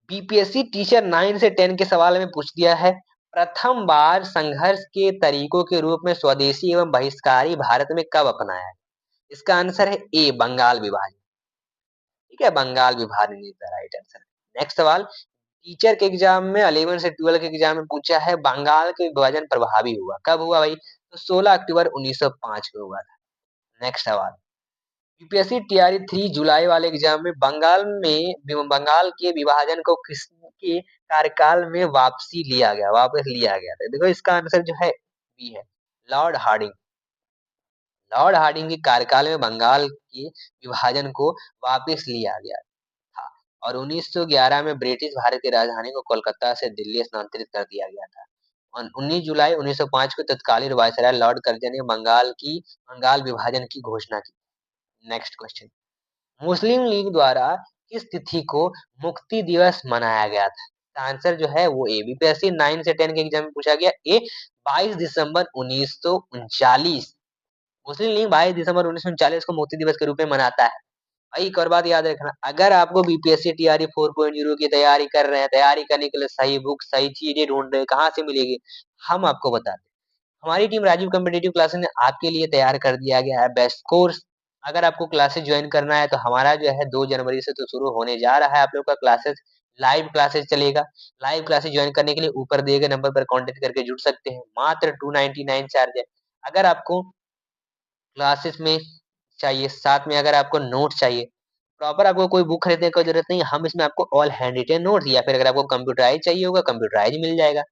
बीपीएससी टीचर 9 से 10 के सवाल में पूछ दिया है, प्रथम बार संघर्ष के तरीकों के रूप में स्वदेशी एवं बहिष्कारी भारत में कब अपनाया है? इसका आंसर है ए, बंगाल विभाजन। ठीक है, बंगाल विभाजन is the right answer. Next सवाल, टीचर के एग्जाम में 11 से 12 के एग्जाम में पूछा है, बंगाल के विभाजन प्रभावी हुआ कब हुआ भाई? तो 16 अक्टूबर 1905 को हुआ था। नेक्स्ट सवाल, यूपीएससी टीआरई 3 जुलाई वाले एग्जाम में बंगाल के विभाजन को किसके कार्यकाल में वापस लिया गया था? देखो इसका आंसर जो है बी है, लॉर्ड हार्डिंग। लॉर्ड हार्डिंग के कार्यकाल में बंगाल के विभाजन को वापस लिया गया था और 1911 में ब्रिटिश भारत की राजधानी को कोलकाता से दिल्ली स्थानांतरित कर दिया गया था। और 19 जुलाई 1905 को तत्कालीन वायसराय लॉर्ड कर्जन ने बंगाल विभाजन की घोषणा की। नेक्स्ट क्वेश्चन, मुस्लिम लीग द्वारा किस तिथि को मुक्ति दिवस मनाया गया था? आंसर जो है वो ए। बीपीएससी 9 से 10 के एग्जाम में पूछा गया, ए 22 दिसंबर 1939। मुस्लिम लीग 22 दिसंबर 1939 को मुक्ति दिवस के रूप में मनाता है। भाई एक और बात याद रखना, अगर आपको बीपीएससी टीआरई 4.0 की तैयारी कर रहे हैं, तैयारी करने के लिए सही बुक सही चीजें ढूंढ रहे हैं, कहाँ से मिलेगी? हम आपको बताते हैं। हमारी टीम राजीव कॉम्पिटिटिव क्लासेस ने आपके लिए तैयार कर दिया गया है बेस्ट कोर्स। अगर आपको क्लासेस ज्वाइन करना है तो हमारा जो है 2 जनवरी से तो शुरू होने जा रहा है आप लोग का क्लासेस, लाइव क्लासेस चलेगा। लाइव क्लासेस ज्वाइन करने के लिए ऊपर दिए गए नंबर पर कांटेक्ट करके जुड़ सकते हैं। मात्र 299 चार्ज है। अगर आपको क्लासेस में चाहिए, साथ में अगर आपको नोट चाहिए, प्रॉपर आपको कोई बुक खरीदने की जरूरत नहीं है, हम इसमें आपको ऑल हैंड रिटेन नोट्स या फिर अगर आपको कंप्यूटराइज चाहिए होगा कंप्यूटराइज मिल जाएगा।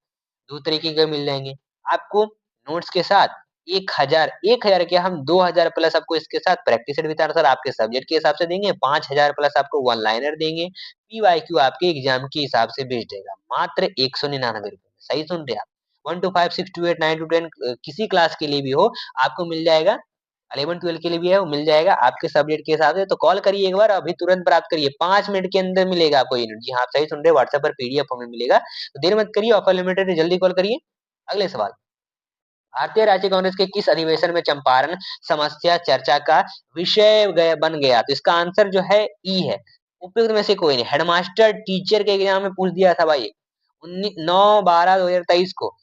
2 तरीके के मिल जाएंगे आपको। नोट्स के साथ 1000 क्या, हम 2000 प्लस आपको इसके साथ प्रैक्टिस सेट विद आंसर आपके सब्जेक्ट के हिसाब से देंगे। 5000 प्लस आपको वन लाइनर देंगे। पीवाईक्यू आपके एग्जाम के हिसाब से भेज देगा मात्र 199 रुपए में। सही सुन रहे हैं आप? 1 to 5 6 to 8 9 to 10 किसी क्लास के लिए भी हो आपको मिल जाएगा। 11-12 के लिए भी है, वो मिल जाएगा आपके सब्जेक्ट के हिसाब से। तो कॉल करिए एक बार, अभी तुरंत प्राप्त करिए, 5 मिनट के अंदर मिलेगा आपको यूनिट। जी हाँ, आप सही सुन रहे हैं, व्हाट्सएप पर पीडीएफ फॉर्म में मिलेगा। तो देर मत करिए, ऑफर लिमिटेड है, जल्दी कॉल करिए। अगले सवाल, भारतीय राष्ट्रीय कांग्रेस के किस अधिवेशन में चंपारण समस्या चर्चा का बन गया? तो इसका आंसर जो है ई है। उपयुक्त में से कोई नहीं। हेडमास्टर टीचर के एग्जाम में पूछ दिया था भाई 9/12/2023 को।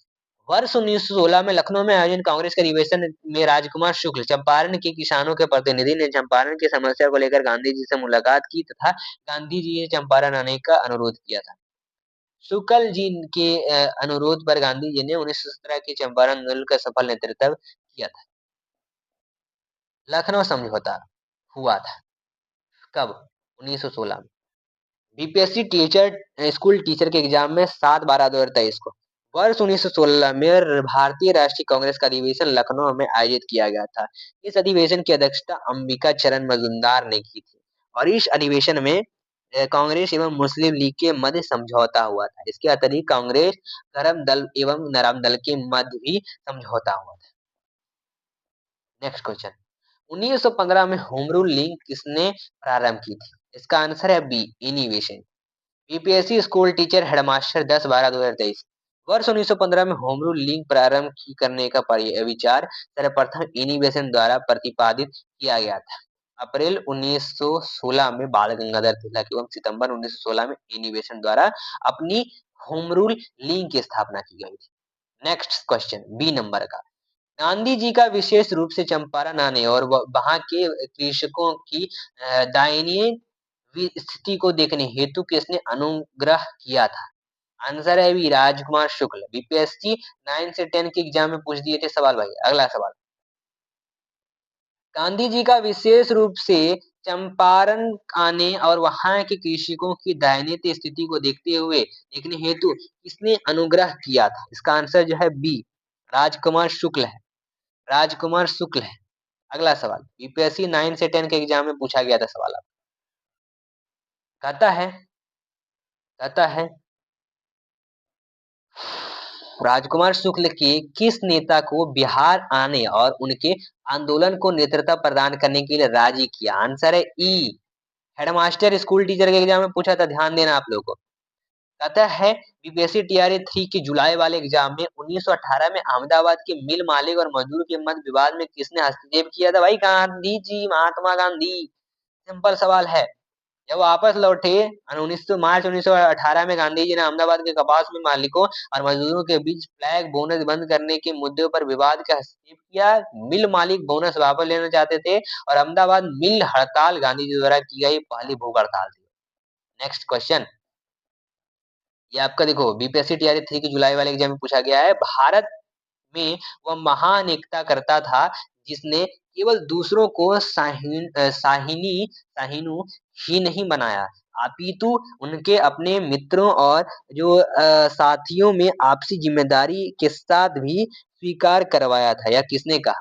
वर्ष 1916 में लखनऊ में आयोजित कांग्रेस के अधिवेशन में राजकुमार शुक्ल, चंपारण के किसानों के प्रतिनिधि, ने चंपारण की समस्या को लेकर गांधी जी से मुलाकात की तथा गांधी जी ने चंपारण आने का अनुरोध किया था। शुक्ल जी के अनुरोध पर गांधी जी ने 1917 के चंपारण आंदोलन का सफल नेतृत्व किया था। लखनऊ समझौता हुआ था कब? 1916 में। बीपीएससी टीचर स्कूल टीचर के एग्जाम में 7/12/2023 को वर्ष 1916 में भारतीय राष्ट्रीय कांग्रेस का अधिवेशन लखनऊ में आयोजित किया गया था। इस अधिवेशन की अध्यक्षता अंबिका चरण मजूमदार ने की थी और इस अधिवेशन में कांग्रेस एवं मुस्लिम लीग के मध्य समझौता हुआ था। इसके अतिरिक्त कांग्रेस गरम दल एवं नरम दल के मध्य भी समझौता हुआ था। नेक्स्ट क्वेश्चन, 1915 में होम रूल लीग किसने प्रारंभ की थी? इसका आंसर है B, innovation. BPSC school teacher headmaster 10/12/2023 वर्ष 1915 में होम रूल लीग प्रारंभ करने का विचार सर्वप्रथम इनिवेशन द्वारा प्रतिपादित किया गया था। अप्रैल 1916 में बाल गंगाधर तिलक एवं सितंबर 1916 में इनिवेशन द्वारा अपनी होम रूल लीग की स्थापना की गई थी। नेक्स्ट क्वेश्चन, बी नंबर का, गांधी जी का विशेष रूप से चंपारण आने और वहां के कृषकों की दयनीय स्थिति को देखने हेतु किसने अनुग्रह किया था? आंसर है बी, राजकुमार शुक्ल। बीपीएससी 9 से 10 के एग्जाम में पूछ दिए थे सवाल भाई। अगला सवाल, गांधी जी का विशेष रूप से चंपारण आने और वहां के कृषकों की दयनीय स्थिति को देखने हेतु किसने अनुग्रह किया था? इसका आंसर जो है बी, राजकुमार शुक्ल है। राजकुमार शुक्ल है। अगला सवाल, बीपीएससी 9 से 10 के एग्जाम में पूछा गया था सवाल। कहता है कहता है राजकुमार शुक्ल के किस नेता को बिहार आने और उनके आंदोलन को नेतृत्व प्रदान करने के लिए राजी किया? आंसर है ई, हेडमास्टर स्कूल टीचर के एग्जाम में पूछा था, ध्यान देना आप लोगों को। कहता है बीपीएससी टीआरई 3 के जुलाई वाले एग्जाम में 1918 में अहमदाबाद के मिल मालिक और मजदूर के मध्य विवाद में किसने हस्तक्षेप किया था? भाई गांधी जी, महात्मा गांधी। सिंपल सवाल है। जब वापस लौटे और 19 मार्च 1918 में गांधी जी ने अहमदाबाद के कपास मिल मालिकों और मजदूरों के बीच फ्लैग बोनस बंद करने के मुद्दे पर विवाद का हस्तक्षेप किया। मिल मालिक बोनस वापस लेना चाहते थे और अहमदाबाद मिल हड़ताल गांधी जी द्वारा की गई पहली भूख हड़ताल थी। नेक्स्ट क्वेश्चन, ये आपका देखो बीपीएससी टीआरई 3 की जुलाई वाले एग्जाम में पूछा गया है। भारत में वह महान एकता करता था जिसने केवल दूसरों को साहिनु ही नहीं बनाया, अपितु उनके अपने मित्रों और जो साथियों में आपसी जिम्मेदारी के साथ भी स्वीकार करवाया था। यह किसने कहा?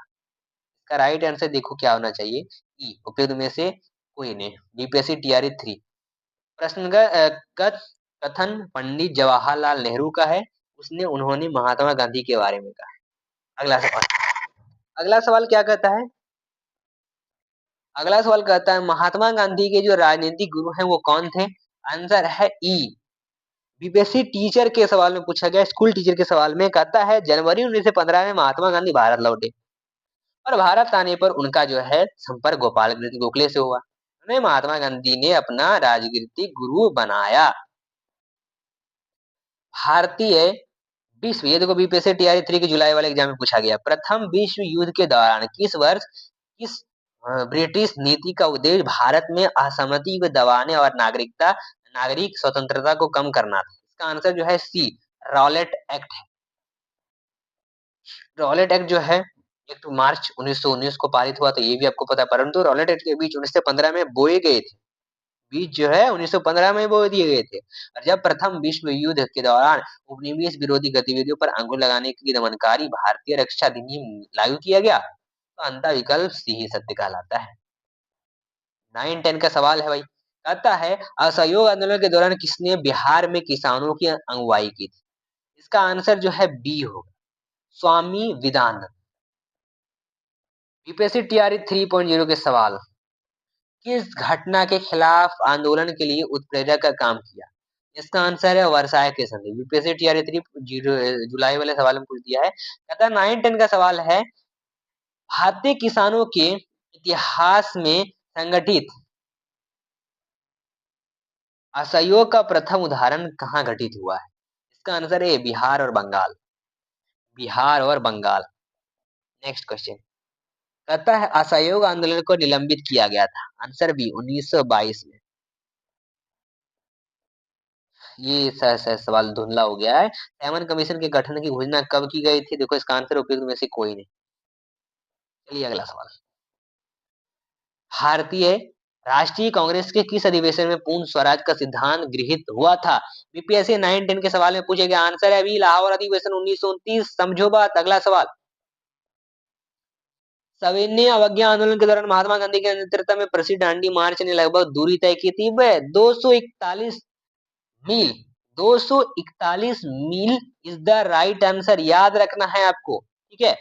इसका राइट आंसर देखो क्या होना चाहिए, ई, उपयुक्त में से कोई नहीं। बीपीएससी टीआरई 3 प्रश्नगत कथन पंडित जवाहरलाल नेहरू का है। उन्होंने महात्मा गांधी के बारे में कहा। अगला सवाल, अगला सवाल क्या कहता है? अगला सवाल कहता है महात्मा गांधी के जो राजनीतिक गुरु हैं वो कौन थे? आंसर है ई, बीपीएससी टीचर के सवाल में पूछा गया, स्कूल टीचर के सवाल में कहता है जनवरी 1915 में महात्मा गांधी भारत लौटे और भारत आने पर उनका जो है संपर्क गोपाल कृष्ण गोखले से हुआ। उन्हें महात्मा गांधी ने अपना राजनीतिक गुरु बनाया। भारतीय विश्व, ये देखो बीपीएससी टीआरई 3 के जुलाई वाले एग्जाम में पूछा गया। प्रथम विश्व युद्ध के दौरान किस वर्ष किस ब्रिटिश नीति का उद्देश्य भारत में असहमति को दबाने और नागरिक स्वतंत्रता को कम करना था? इसका आंसर जो है सी, रॉलेट एक्ट है। रॉलेट एक्ट जो है 1 मार्च 1919 को पारित हुआ, तो ये भी आपको पता है। परंतु रॉलेट एक्ट के बीच 1915 में बोए गए थे, बीज जो है 1915 में बो दिए गए थे। और जब प्रथम विश्व युद्ध के दौरान उपनिवेश विरोधी गतिविधियों पर अंकुश लगाने के लिए दमनकारी भारतीय रक्षा अधिनियम लागू किया गया, तो अंतः विकल्प सी ही सत्य कहलाता है। 9-10 का सवाल है भाई। कहता है असहयोग आंदोलन के दौरान किसने बिहार में किसानों की अगुवाई की थी? इसका आंसर जो है बी होगा, स्वामी विदानंद। बीपीएससी टीआरई 3.0 के सवाल, किस घटना के खिलाफ आंदोलन के लिए उत्प्रेरक का काम किया? इसका आंसर है वर्साय के संधि। बीपीएससी टीआरई 3 जुलाई वाले सवाल में पूछ दिया है। कहता है 9-10 का सवाल है, भारतीय किसानों के इतिहास में संगठित असहयोग का प्रथम उदाहरण कहाँ घटित हुआ है? इसका आंसर है बिहार और बंगाल। बिहार और बंगाल। नेक्स्ट क्वेश्चन, कहता है असहयोग आंदोलन को निलंबित किया गया था। आंसर बी, 1922 में। ये सवाल धुंधला हो गया है। सैमन कमीशन के गठन की घोषणा कब की गई थी? देखो इसका आंसर उपयुक्त में से कोई नहीं। चलिए अगला सवाल। भारतीय राष्ट्रीय कांग्रेस के किस अधिवेशन में पूर्ण स्वराज का सिद्धांत गृहीत हुआ था? बीपीएससी 9-10 के सवाल में पूछे गए आंसर है अभी लाहौर अधिवेशन 1929। समझो बात। अगला सवाल। सविनय अवज्ञा आंदोलन के दौरान महात्मा गांधी के नेतृत्व में प्रसिद्ध दांडी मार्च ने लगभग दूरी तय की थी वह 241 mile. 241 mile is the right answer, याद रखना है आपको। ठीक है।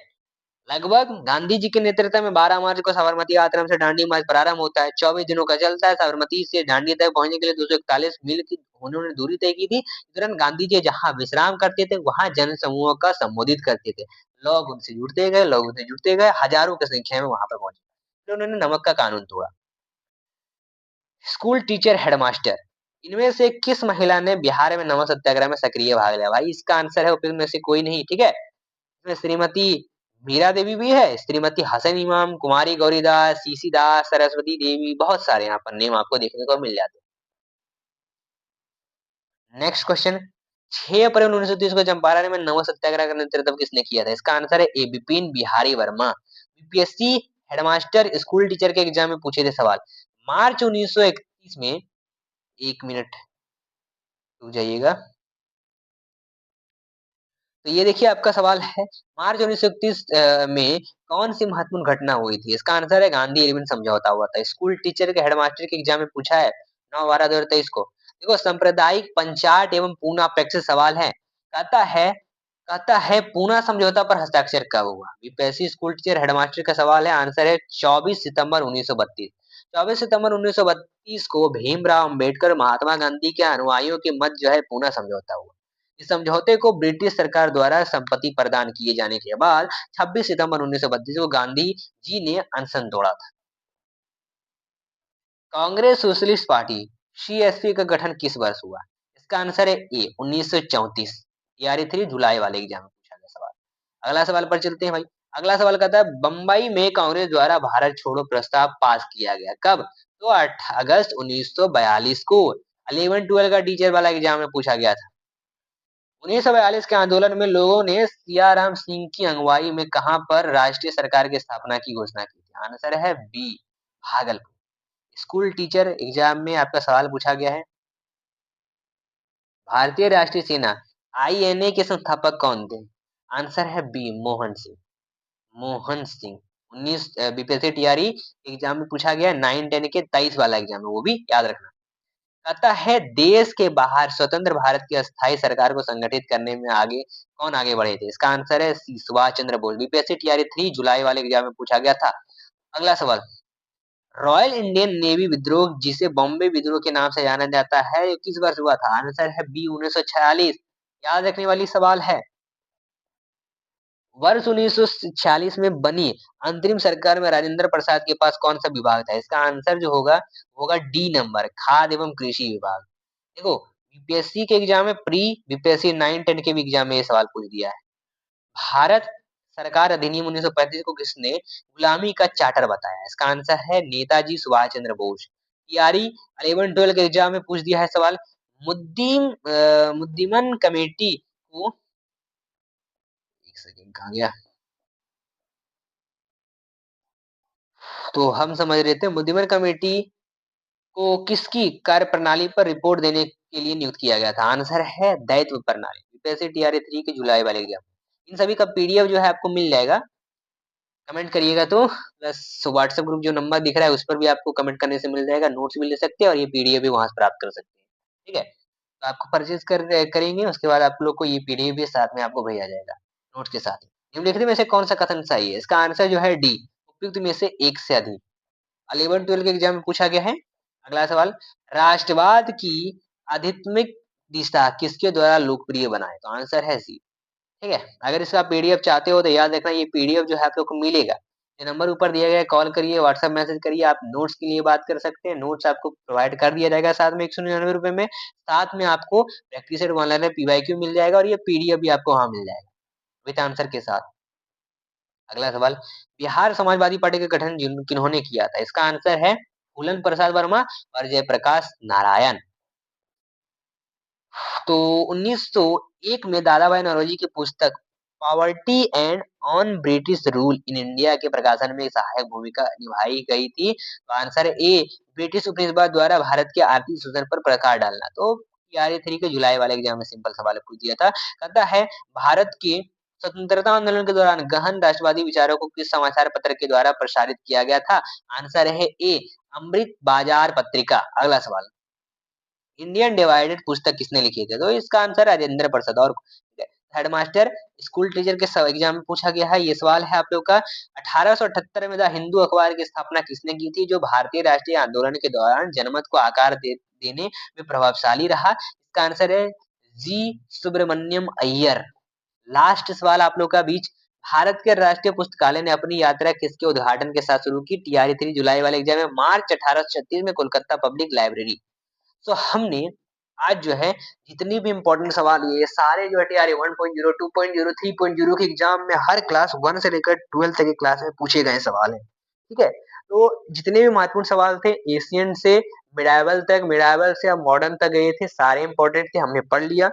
लगभग गांधी जी के नेतृत्व में 12 मार्च को साबरमती आश्रम से दांडी मार्च प्रारंभ होता है, 24 दिनों का चलता है। साबरमती से दांडी तक पहुंचने के लिए 241 मील की उन्होंने दूरी तय की थी। इस दौरान गांधी जी जहां विश्राम करते थे वहां जन समूहों का संबोधित करते थे। लोग उनसे जुड़ते गए, लोग उनसे जुड़ते गए, हजारों की संख्या में वहां पर पहुंचे। फिर उन्होंने नमक का कानून तोड़ा। स्कूल टीचर, हेडमास्टर, इनमें से किस महिला ने बिहार में नमक सत्याग्रह में सक्रिय भाग लिया? भाई इसका आंसर है उपयुक्त में से कोई नहीं। ठीक है। इसमें श्रीमती मीरा देवी भी है, श्रीमती हसन इमाम, कुमारी गौरीदास, सीसी दास, सरस्वती देवी, बहुत सारे यहाँ पर नेम आपको देखने को मिल जाते हैं। Next question. 6 अप्रैल 1930 को चंपारण में नमक सत्याग्रह का नेतृत्व किसने किया था? इसका आंसर है A Bipin Bihari Verma. BPSC headmaster school teacher के एग्जाम में पूछे थे सवाल। मार्च 1931 में, 1 मिनट रुक जाइएगा। तो ये देखिए आपका सवाल है, मार्च 1931 में कौन सी महत्वपूर्ण घटना हुई थी? इसका आंसर है गांधी इरविन समझौता हुआ था। स्कूल टीचर के हेडमास्टर के एग्जाम में पूछा है 9/12/2023 को। देखो सांप्रदायिक पंचायत एवं पूना अपेक्षित सवाल है। कहता है पूना समझौता पर हस्ताक्षर कब हुआ? यूपीएससी स्कूल टीचर हेडमास्टर का सवाल है। आंसर है 24 सितंबर 1932। 24 सितंबर 1932 को भीमराव अंबेडकर महात्मा गांधी के अनुयायियों के मध्य जो है पूना समझौता हुआ। इस समझौते को ब्रिटिश सरकार द्वारा संपत्ति प्रदान किए जाने के बाद 26 सितंबर 1932 को गांधी जी ने अनशन तोड़ा था। कांग्रेस सोशलिस्ट पार्टी सीएसपी का गठन किस वर्ष हुआ? इसका आंसर है ए 1934। तैयारी थी जुलाई वाले एग्जाम में पूछा गया सवाल। अगला सवाल पर चलते हैं भाई। अगला सवाल कहता है बंबई में कांग्रेस द्वारा भारत छोड़ो प्रस्ताव पास किया गया कब? तो 8 अगस्त 1942 को। 11-12 का टीचर वाला एग्जाम में पूछा गया था। 1942 के आंदोलन में लोगों ने सियाराम सिंह की अगुवाई में कहां पर राष्ट्रीय सरकार की स्थापना की घोषणा की थी? आंसर है B Bhagalpur. School teacher exam में आपका सवाल पूछा गया है। भारतीय राष्ट्रीय सेना आईएनए के संस्थापक कौन थे? आंसर है B Mohan Singh. Mohan Singh 19 BPSC TRE exam में पूछा गया 9-10 के 23 वाला एग्जाम है, वो भी याद रखना। कहता है देश के बाहर स्वतंत्र भारत की अस्थायी सरकार को संगठित करने में कौन आगे बढ़े थे? इसका आंसर है सी सुभाष चंद्र बोस। बीपीएससी टीआरई 3 जुलाई वाले एग्जाम में पूछा गया था। अगला सवाल। रॉयल इंडियन नेवी विद्रोह जिसे बॉम्बे विद्रोह के नाम से जाना जाता है ये किस वर्ष हुआ था? आंसर है बी 1946। याद रखने वाली सवाल है। वर्ष 1946 में बनी अंतरिम सरकार में राजेंद्र प्रसाद के पास कौन सा विभाग था? इसका आंसर जो होगा डी नंबर, खाद्य एवं कृषि विभाग। देखो यूपीएससी के एग्जाम में प्री यूपीएससी 9-10 के भी एग्जाम में ये सवाल पूछ दिया है। भारत सरकार अधिनियम 1935 को किसने गुलामी का चार्टर बताया? इसका आंसर है नेताजी सुभाष चंद्र बोस। तैयारी 11-12 के एग्जाम में पूछ दिया है सवाल। मुद्दिमन कमेटी को, एक सेकंड कहाँ गया, तो हम समझ रहे थे मुद्दिमन कमेटी को किसकी कार्यप्रणाली पर रिपोर्ट देने के लिए नियुक्त किया गया था? आंसर है दायित्व प्रणाली। यूपीएससी टीआरई 3 के जुलाई वाले एग्जाम। इन सभी का पीडीएफ जो है आपको मिल जाएगा। कमेंट करिएगा तो प्लस व्हाट्सएप ग्रुप जो नंबर दिख रहा है उस पर भी आपको कमेंट करने से मिल जाएगा। नोट्स भी ले सकते हैं और ये पीडीएफ भी वहां से प्राप्त कर सकते हैं। ठीक है। तो आपको परचेज करेंगे उसके बाद आप लोग को ये पीडीएफ भी साथ में आपको भेजा जाएगा नोट्स के साथ ही। निम्नलिखित में से कौन सा कथन सही है? इसका आंसर जो है डी उपयुक्त में से एक से अधिक। 11-12 के एग्जाम में पूछा गया है। अगला सवाल। राष्ट्रवाद की आध्यात्मिक दिशा किसके द्वारा लोकप्रिय बनाए? तो आंसर है सी। ठीक है। अगर इसका पीडीएफ चाहते हो तो याद रखना ये पीडीएफ जो है आप लोग को मिलेगा। ये नंबर ऊपर दिया गया है, कॉल करिए, व्हाट्सएप मैसेज करिए। आप नोट्स के लिए बात कर सकते हैं। नोट्स आपको प्रोवाइड कर दिया जाएगा साथ में 199 रुपए में। साथ में आपको practice set one liner PYQ मिल जाएगा और ये पीडीएफ भी आपको वहां मिल जाएगा विद आंसर के साथ। अगला सवाल। बिहार समाजवादी पार्टी का गठन किन्होंने किया था? इसका आंसर है फूलन प्रसाद वर्मा और जयप्रकाश नारायण। तो 1901 में दादा भाई नौरोजी की पुस्तक poverty and on British rule in India के प्रकाशन में सहायक भूमिका निभाई गई थी। तो आंसर ए ब्रिटिश उपनिवेशवाद द्वारा भारत के आर्थिक शोषण पर प्रकाश डालना। तो यार 3 के जुलाई वाले एग्जाम में सिंपल सवाल पूछ दिया था। कहता है भारत के स्वतंत्रता आंदोलन के दौरान गहन राष्ट्रवादी विचारों को किस समाचार पत्र के द्वारा प्रसारित किया गया था? आंसर है ए अमृत बाजार पत्रिका। अगला सवाल इंडियन डिवाइडेड पुस्तक किसने लिखी थी? तो इसका आंसर राजेंद्र प्रसाद। और हेडमास्टर स्कूल टीचर के एग्जाम में पूछा गया है। ये सवाल है आप लोग का 1878 में द हिंदू अखबार की स्थापना किसने की थी, जो भारतीय राष्ट्रीय आंदोलन के दौरान जनमत को आकार देने में प्रभावशाली रहा? इसका आंसर है जी सुब्रमण्यम अय्यर। लास्ट सवाल आप लोग का बीच भारत के राष्ट्रीय पुस्तकालय ने अपनी यात्रा किसके उद्घाटन के साथ शुरू की? टीआरई 3 जुलाई वाले एग्जाम में मार्च 1836 में कोलकाता पब्लिक लाइब्रेरी। तो हमने आज जो है जितनी भी इम्पोर्टेंट सवाल ये सारे जो है टीआरई 1.0, 2.0, 3.0 के एग्जाम में हर क्लास 1 से लेकर 12 तक की क्लास में पूछे गए सवाल हैं। ठीक है? तो जितने भी महत्वपूर्ण सवाल थे एशियन से मिडाइवल तक, मिडाइवल से अब मॉडर्न तक गए थे, सारे इम्पोर्टेंट थे, हमने पढ़ लिया।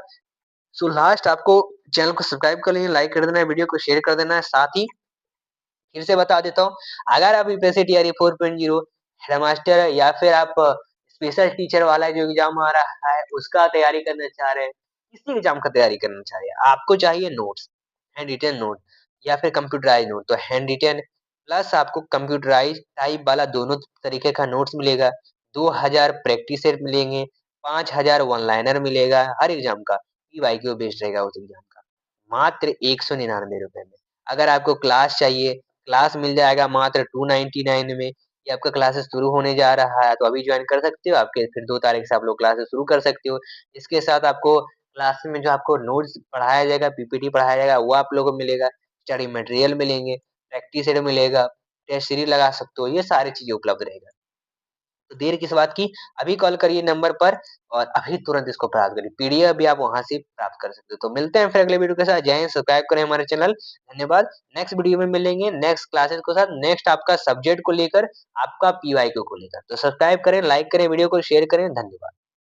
सो लास्ट आपको चैनल को सब्सक्राइब कर लीजिए, लाइक कर देना है, वीडियो को शेयर कर देना है। साथ ही फिर से बता देता हूँ, अगर आप यूपीएससी टीआरई 4.0 हेडमास्टर या फिर आप स्पेशल टीचर वाला जो एग्जाम आ रहा है उसका तैयारी करना चाह रहे हैं, किसी एग्जाम का तैयारी करना चाह रहे हैं, आपको चाहिए नोट्स, हैंड रिटन नोट या फिर कंप्यूटराइज नोट। तो हैंड रिटन प्लस आपको कंप्यूटराइज टाइप वाला दोनों तरीके का नोट्स मिलेगा। 2000 प्रैक्टिस सेट मिलेंगे, 5000 वन लाइनर मिलेगा हर एग्जाम का। पीवाईक्यू बेस्ड रहेगा उस एग्जाम का, मात्र 199 रुपए में। अगर आपको क्लास चाहिए, क्लास मिल जाएगा मात्र 299 में। ये आपका क्लासेस शुरू होने जा रहा है तो अभी ज्वाइन कर सकते हो। आपके फिर 2 तारीख से आप लोग क्लासेस शुरू कर सकते हो। इसके साथ आपको क्लास में जो आपको नोट्स पढ़ाया जाएगा, पीपीटी पढ़ाया जाएगा वो आप लोगों को मिलेगा, स्टडी मटेरियल मिलेंगे, प्रैक्टिस सेट मिलेगा, टेस्ट सीरीज लगा सकते हो, ये सारी चीजें उपलब्ध रहेगा। तो देर किस बात की, अभी कॉल करिए नंबर पर और अभी तुरंत इसको प्राप्त करिए। पीडीएफ भी आप वहां से प्राप्त कर सकते हो। तो मिलते हैं फिर अगले वीडियो के साथ। जय हिंद, सब्सक्राइब करें हमारे चैनल। धन्यवाद। नेक्स्ट वीडियो में मिलेंगे नेक्स्ट क्लासेस के साथ, नेक्स्ट आपका सब्जेक्ट को लेकर, आपका पीवाईक्यू को लेकर। तो सब्सक्राइब करें, लाइक करें, वीडियो को शेयर करें। धन्यवाद।